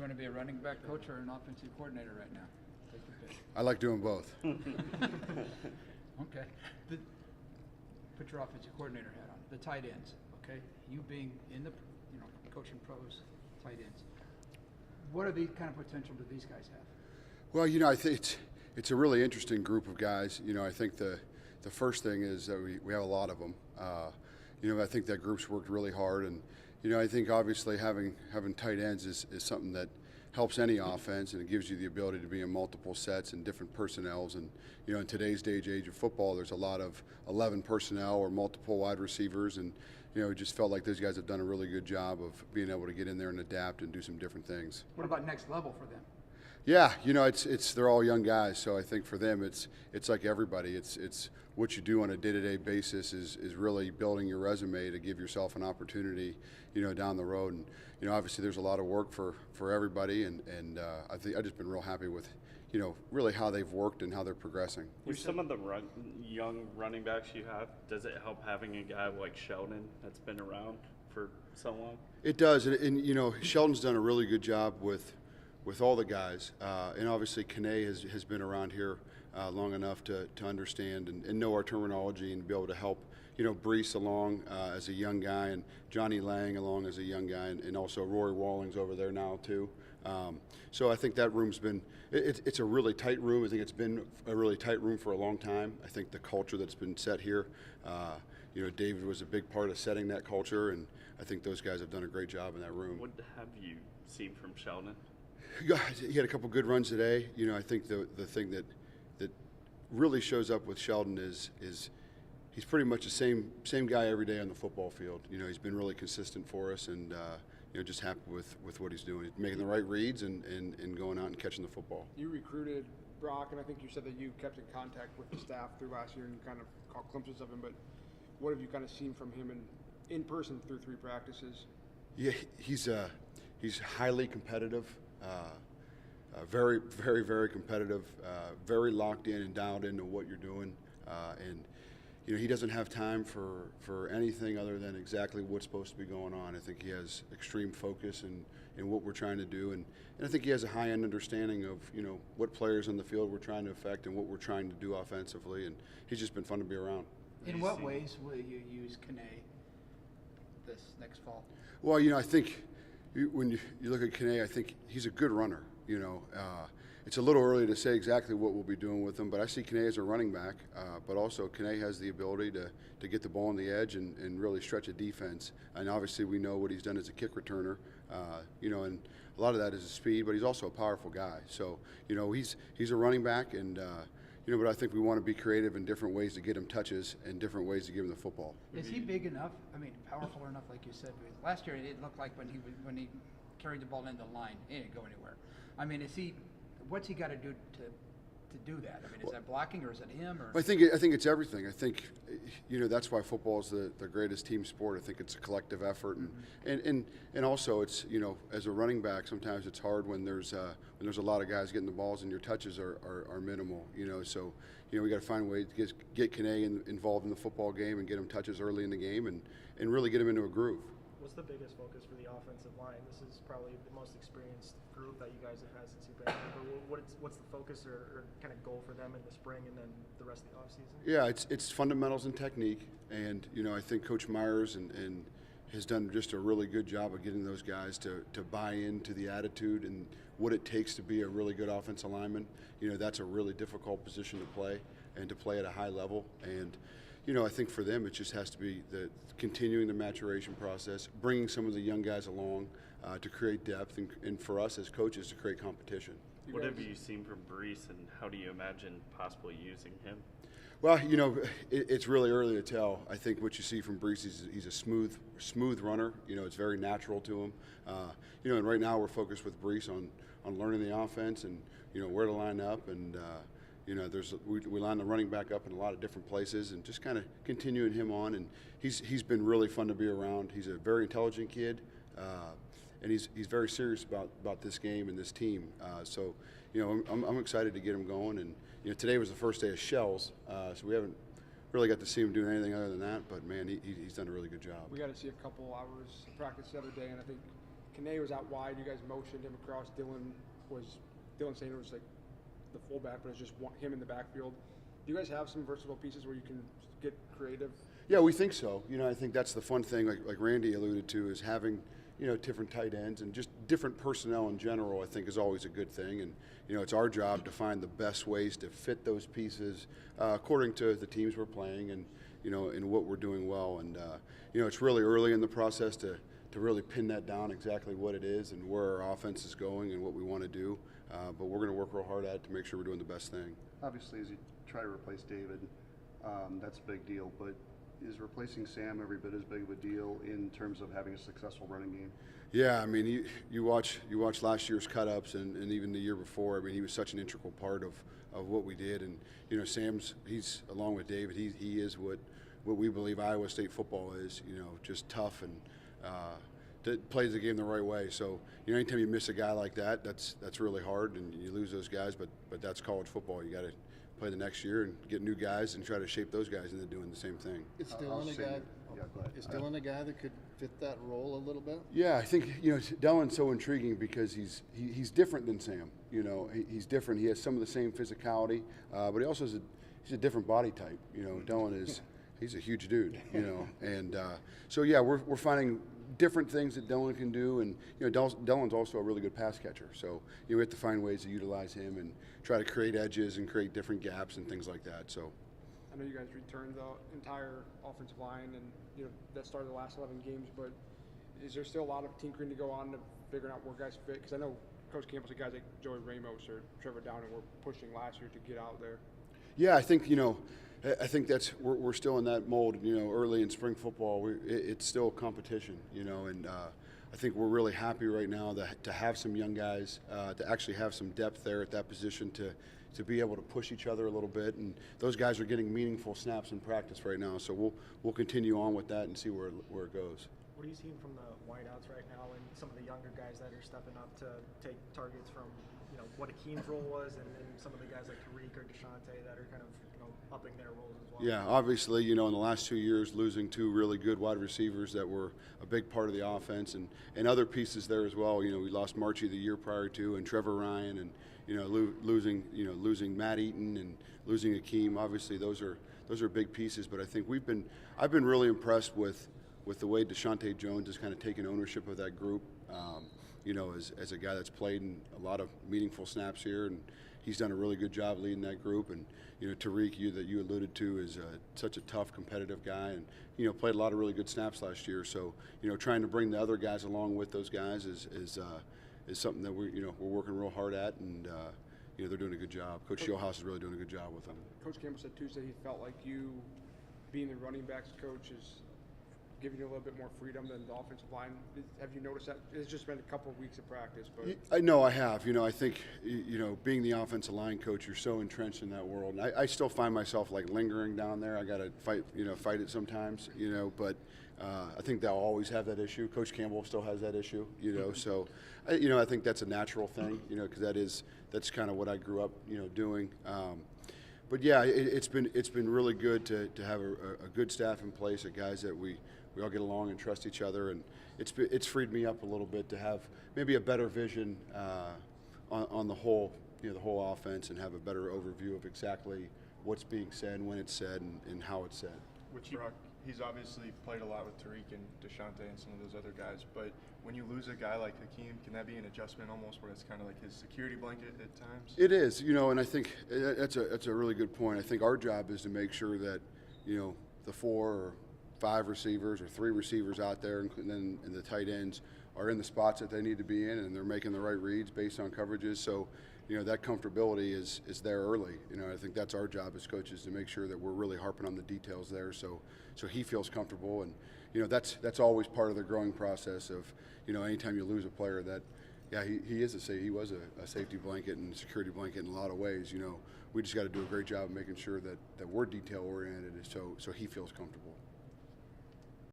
want to be a running back coach or an offensive coordinator right now? Take your pick. I like doing both. Okay. Put your offensive coordinator hat on. The tight ends, okay? You being in the, coaching pros, tight ends. What are the kind of potential do these guys have? Well, I think it's a really interesting group of guys. I think the first thing is that we have a lot of them. I think that group's worked really hard, and I think obviously having tight ends is something that helps any offense, and it gives you the ability to be in multiple sets and different personnels. And in today's age of football, there's a lot of 11 personnel or multiple wide receivers, and we just felt like those guys have done a really good job of being able to get in there and adapt and do some different things. What about next level for them? Yeah, it's they're all young guys, so I think for them it's like everybody. It's what you do on a day-to-day basis is really building your resume to give yourself an opportunity, down the road. And obviously there's a lot of work for everybody, and I've just been real happy with really how they've worked and how they're progressing. With some of the young running backs you have, does it help having a guy like Sheldon that's been around for so long? It does, and Sheldon's done a really good job with all the guys, and obviously Kane has been around here long enough to understand and know our terminology and be able to help Brees along as a young guy, and Johnny Lang along as a young guy, and also Rory Walling's over there now too. So I think that room's been it's a really tight room. I think it's been a really tight room for a long time. I think the culture that's been set here, David was a big part of setting that culture, and I think those guys have done a great job in that room. What have you seen from Sheldon? He had a couple good runs today. I think the thing that really shows up with Sheldon is he's pretty much the same guy every day on the football field. He's been really consistent for us, and just happy with what he's doing. He's making the right reads and going out and catching the football. You recruited Brock, and I think you said that you kept in contact with the staff through last year and you kind of caught glimpses of him. But what have you kind of seen from him in person through 3 practices? Yeah, he's highly competitive. Very, very, very competitive, very locked in and dialed into what you're doing, and he doesn't have time for anything other than exactly what's supposed to be going on. I think he has extreme focus in what we're trying to do, and I think he has a high-end understanding of what players on the field we're trying to affect and what we're trying to do offensively, and he's just been fun to be around. In what ways will you use Kane this next fall? Well, I think when you look at Kane, I think he's a good runner. It's a little early to say exactly what we'll be doing with him, but I see Kane as a running back, but also Kane has the ability to get the ball on the edge and really stretch a defense. And obviously we know what he's done as a kick returner, and a lot of that is his speed, but he's also a powerful guy. So, he's a running back, and but I think we want to be creative in different ways to get him touches and different ways to give him the football. Is he big enough? I mean, powerful enough, like you said. Last year, it looked like when he carried the ball into the line, he didn't go anywhere. I mean, what's he got to do to do that? I mean, is that blocking, or is it him? Or I think it's everything. I think that's why football is the greatest team sport. I think it's a collective effort, and also it's as a running back, sometimes it's hard when there's a lot of guys getting the balls and your touches are minimal. So we got to find a way to get Kane involved in the football game and get him touches early in the game and really get him into a groove. What's the biggest focus for the offensive line? This is probably the most experienced group that you guys have had since you've been here. But what's the focus or kind of goal for them in the spring and then the rest of the offseason? Yeah, it's fundamentals and technique, and I think Coach Myers and has done just a really good job of getting those guys to buy into the attitude and what it takes to be a really good offensive lineman. That's a really difficult position to play and to play at a high level, and I think for them it just has to be continuing the maturation process, bringing some of the young guys along to create depth, and for us as coaches to create competition. What have you seen from Brees, and how do you imagine possibly using him? Well, it's really early to tell. I think what you see from Brees is he's a smooth runner. It's very natural to him. And right now we're focused with Brees on learning the offense and where to line up, and we line the running back up in a lot of different places and just kind of continuing him on. And he's been really fun to be around. He's a very intelligent kid, and he's very serious about this game and this team. So I'm excited to get him going. And today was the first day of shells, so we haven't really got to see him doing anything other than that. But man, he's done a really good job. We got to see a couple hours of practice the other day, and I think Kane was out wide. You guys motioned him across. Dylan Sainer was like the fullback, but it's just him in the backfield. Do you guys have some versatile pieces where you can get creative? Yeah, we think so. I think that's the fun thing, like Randy alluded to, is having, different tight ends and just different personnel in general, I think is always a good thing. And, it's our job to find the best ways to fit those pieces according to the teams we're playing and, and what we're doing well. And, it's really early in the process to really pin that down exactly what it is and where our offense is going and what we want to do. But we're going to work real hard at it to make sure we're doing the best thing. Obviously, as you try to replace David, that's a big deal. But is replacing Sam every bit as big of a deal in terms of having a successful running game? Yeah, I mean, you watch last year's cut-ups and even the year before. I mean, he was such an integral part of what we did. And, he's, along with David, he is what we believe Iowa State football is, just tough and that plays the game the right way. So, anytime you miss a guy like that, that's really hard, and you lose those guys. But that's college football. You got to play the next year and get new guys and try to shape those guys into doing the same thing. Is I'll Dylan a say guy? that- yeah, go ahead. Is Dylan a guy that could fit that role a little bit? Yeah, I think Dylan's so intriguing because he's different than Sam. He's different. He has some of the same physicality, but he also has he's a different body type. Dylan he's a huge dude. And so yeah, we're finding different things that Dylan can do, and Dylan's also a really good pass catcher. So we have to find ways to utilize him and try to create edges and create different gaps and things like that. So. I know you guys returned the entire offensive line, and that started the last 11 games. But is there still a lot of tinkering to go on to figuring out where guys fit? Because I know Coach Campbell said guys like Joey Ramos or Trevor Downing were pushing last year to get out there. Yeah, I think I think that's we're still in that mold. Early in spring football, it's still competition. And I think we're really happy right now to have some young guys, to actually have some depth there at that position to be able to push each other a little bit. And those guys are getting meaningful snaps in practice right now. So we'll continue on with that and see where it goes. What are you seeing from the wideouts right now and some of the younger guys that are stepping up to take targets from what Akeem's role was and some of the guys like Tariq or Deshante that are kind of upping their roles as well? Yeah, obviously, in the last 2 years, losing two really good wide receivers that were a big part of the offense, and other pieces there as well. We lost Marchie the year prior to, and Trevor Ryan, and losing Matt Eaton and losing Akeem. Obviously, those are big pieces. But I think I've been really impressed with the way Deshante Jones has kind of taken ownership of that group. As a guy that's played in a lot of meaningful snaps here, and he's done a really good job leading that group. And Tariq, that you alluded to, is such a tough, competitive guy, and played a lot of really good snaps last year. So trying to bring the other guys along with those guys is something that we're working real hard at, and they're doing a good job. Coach Shieldhouse is really doing a good job with them. Coach Campbell said Tuesday he felt like you, being the running backs coach, is giving you a little bit more freedom than the offensive line. Have you noticed that? It's just been a couple of weeks of practice, but I know I have. I think being the offensive line coach, you're so entrenched in that world. And I still find myself like lingering down there. I got to fight it sometimes. But I think they'll always have that issue. Coach Campbell still has that issue. So I think that's a natural thing. Because that's kind of what I grew up doing. But yeah, it's been really good to have a good staff in place, of guys that we all get along and trust each other, and it's freed me up a little bit to have maybe a better vision on the whole the whole offense, and have a better overview of exactly what's being said, when it's said, and how it's said. With Brock, he's obviously played a lot with Tariq and Deshante and some of those other guys, but when you lose a guy like Hakeem, can that be an adjustment almost where it's kind of like his security blanket at times? It is, and I think that's a really good point. I think our job is to make sure that, the 4 or 5 receivers or 3 receivers out there, and then the tight ends, are in the spots that they need to be in, and they're making the right reads based on coverages. So, that comfortability is there early. I think that's our job as coaches, to make sure that we're really harping on the details there, so he feels comfortable. And that's always part of the growing process of anytime you lose a player that, yeah, he was a safety blanket and security blanket in a lot of ways. We just got to do a great job of making sure that we're detail oriented, so he feels comfortable.